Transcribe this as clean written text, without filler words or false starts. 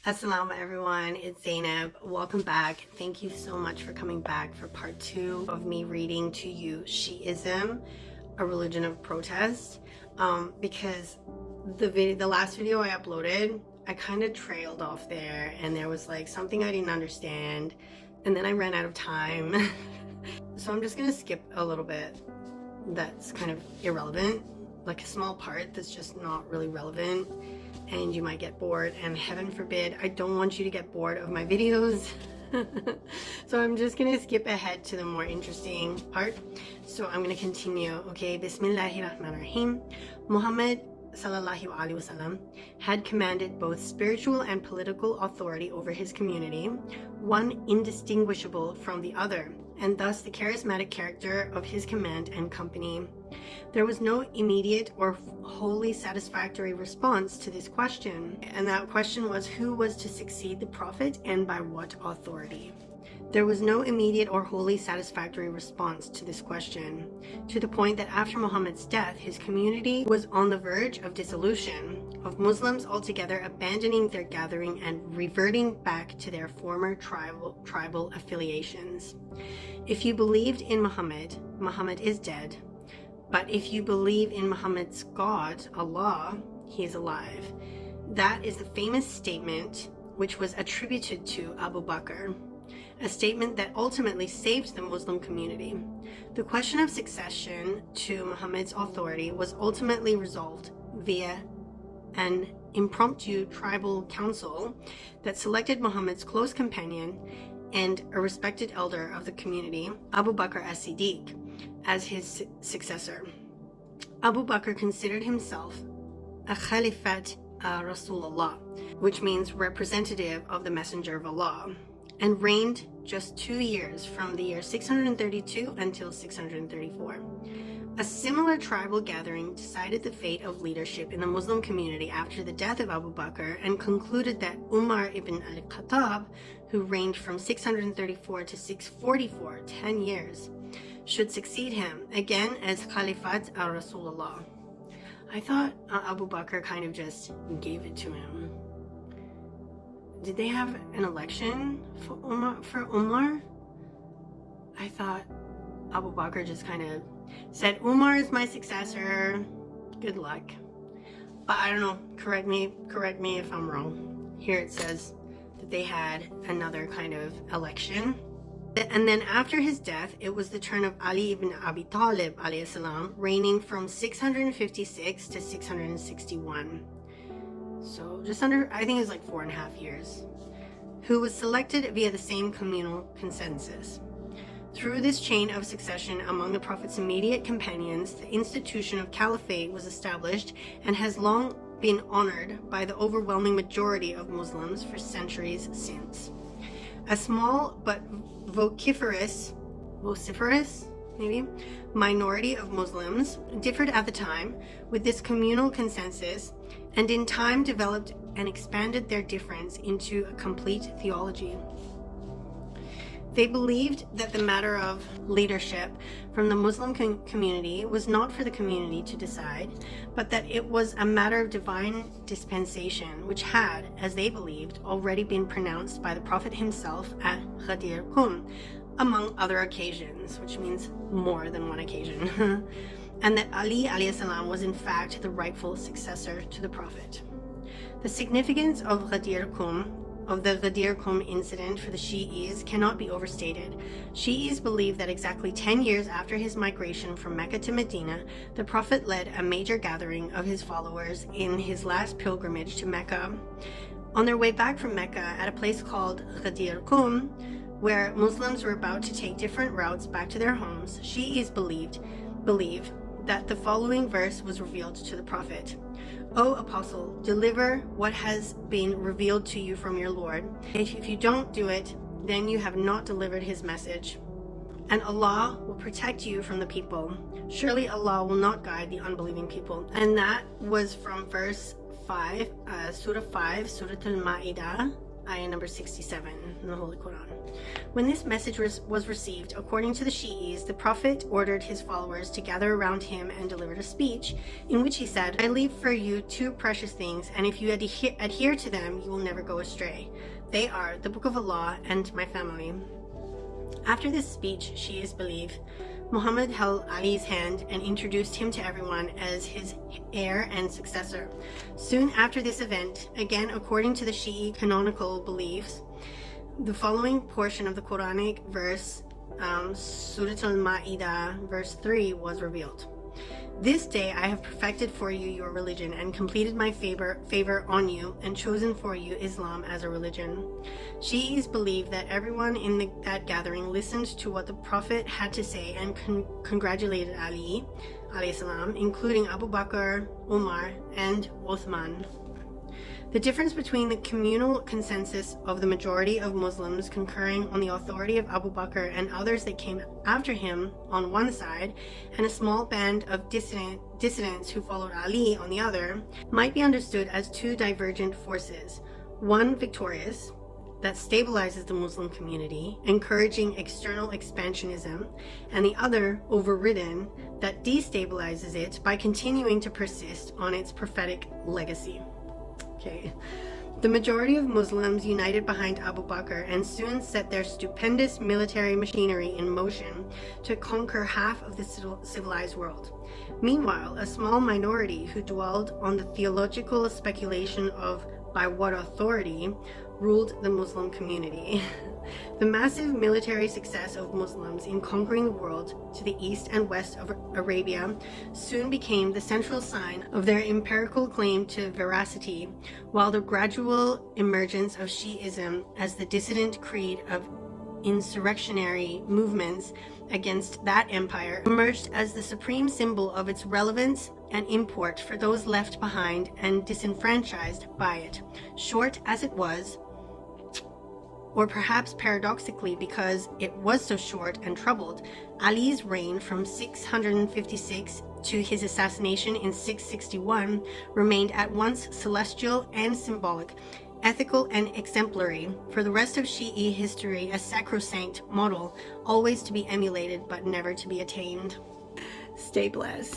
Assalamu everyone, it's Zainab. Welcome back. Thank you so much for coming back for part 2 of me reading to you Shi'ism, a religion of protest. Because the last video I uploaded, I kind of trailed off there and there was like something I didn't understand and then I ran out of time. So I'm just gonna skip a little bit that's kind of irrelevant, like a small part that's just not really relevant, and you might get bored, and heaven forbid, I don't want you to get bored of my videos. So I'm just gonna skip ahead to the more interesting part. So I'm gonna continue. Okay, Bismillahirrahmanirrahim. Muhammad sallallahu alaihi wasallam had commanded both spiritual and political authority over his community, one indistinguishable from the other, and thus the charismatic character of his command and company. There was no immediate or wholly satisfactory response to this question, and that question was who was to succeed the Prophet and by what authority. There was no immediate or wholly satisfactory response to this question, to the point that after Muhammad's death, his community was on the verge of dissolution, of Muslims altogether abandoning their gathering and reverting back to their former tribal affiliations. If you believed in Muhammad, Muhammad is dead. But if you believe in Muhammad's God, Allah, he is alive. That is the famous statement which was attributed to Abu Bakr, a statement that ultimately saved the Muslim community. The question of succession to Muhammad's authority was ultimately resolved via an impromptu tribal council that selected Muhammad's close companion and a respected elder of the community, Abu Bakr as-Siddiq, as his successor. Abu Bakr considered himself a Khalifat Rasulullah, which means representative of the Messenger of Allah, and reigned just 2 years, from the year 632 until 634. A similar tribal gathering decided the fate of leadership in the Muslim community after the death of Abu Bakr and concluded that Umar ibn al-Khattab, who reigned from 634 to 644, 10 years, should succeed him, again as Khalifat al-Rasulullah. I thought Abu Bakr kind of just gave it to him. Did they have an election for Umar? I thought Abu Bakr just kind of said, Umar is my successor, good luck. But I don't know, correct me if I'm wrong. Here it says that they had another kind of election. And then after his death, it was the turn of Ali ibn Abi Talib alayhi salam, reigning from 656 to 661. So just under, I think it was like 4.5 years, who was selected via the same communal consensus. Through this chain of succession among the Prophet's immediate companions, the institution of caliphate was established and has long been honored by the overwhelming majority of Muslims for centuries since. A small but vociferous maybe, minority of Muslims differed at the time with this communal consensus, and in time developed and expanded their difference into a complete theology. They believed that the matter of leadership from the Muslim community was not for the community to decide, but that it was a matter of divine dispensation, which had, as they believed, already been pronounced by the Prophet himself at Ghadir Qum, among other occasions, which means more than one occasion, and that Ali alayhi salam was in fact the rightful successor to the Prophet. The significance of the Ghadir Qum incident for the Shi'is cannot be overstated. Shi'is believe that exactly 10 years after his migration from Mecca to Medina, the Prophet led a major gathering of his followers in his last pilgrimage to Mecca. On their way back from Mecca, at a place called Ghadir Qum, where Muslims were about to take different routes back to their homes, Shi'is believe that the following verse was revealed to the Prophet. O Apostle, deliver what has been revealed to you from your Lord. If you don't do it, then you have not delivered his message. And Allah will protect you from the people. Surely Allah will not guide the unbelieving people. And that was from verse 5, Surah 5, Surah Al-Ma'idah, ayah number 67 in the Holy Quran. When this message was received, according to the Shi'is, the Prophet ordered his followers to gather around him and delivered a speech in which he said, "I leave for you two precious things, and if you adhere to them, you will never go astray. They are the Book of Allah and my family." After this speech, Shi'is believe, Muhammad held Ali's hand and introduced him to everyone as his heir and successor. Soon after this event, again according to the Shi'i canonical beliefs, the following portion of the Quranic verse, Surah Al-Ma'idah, verse 3, was revealed. "This day I have perfected for you your religion and completed my favor on you and chosen for you Islam as a religion." Shi'is believe that everyone in that gathering listened to what the Prophet had to say and congratulated Ali, alayhi salam, including Abu Bakr, Umar, and Uthman. The difference between the communal consensus of the majority of Muslims concurring on the authority of Abu Bakr and others that came after him on one side, and a small band of dissidents who followed Ali on the other, might be understood as two divergent forces. One victorious, that stabilizes the Muslim community, encouraging external expansionism, and the other overridden, that destabilizes it by continuing to persist on its prophetic legacy. Okay. The majority of Muslims united behind Abu Bakr and soon set their stupendous military machinery in motion to conquer half of the civilized world. Meanwhile, a small minority who dwelled on the theological speculation of by what authority ruled the Muslim community. The massive military success of Muslims in conquering the world to the east and west of Arabia soon became the central sign of their empirical claim to veracity, while the gradual emergence of Shi'ism as the dissident creed of insurrectionary movements against that empire emerged as the supreme symbol of its relevance and import for those left behind and disenfranchised by it. Short as it was, or perhaps paradoxically because it was so short and troubled, Ali's reign from 656 to his assassination in 661 remained at once celestial and symbolic, ethical and exemplary, for the rest of Shi'i history a sacrosanct model, always to be emulated but never to be attained. Stay blessed.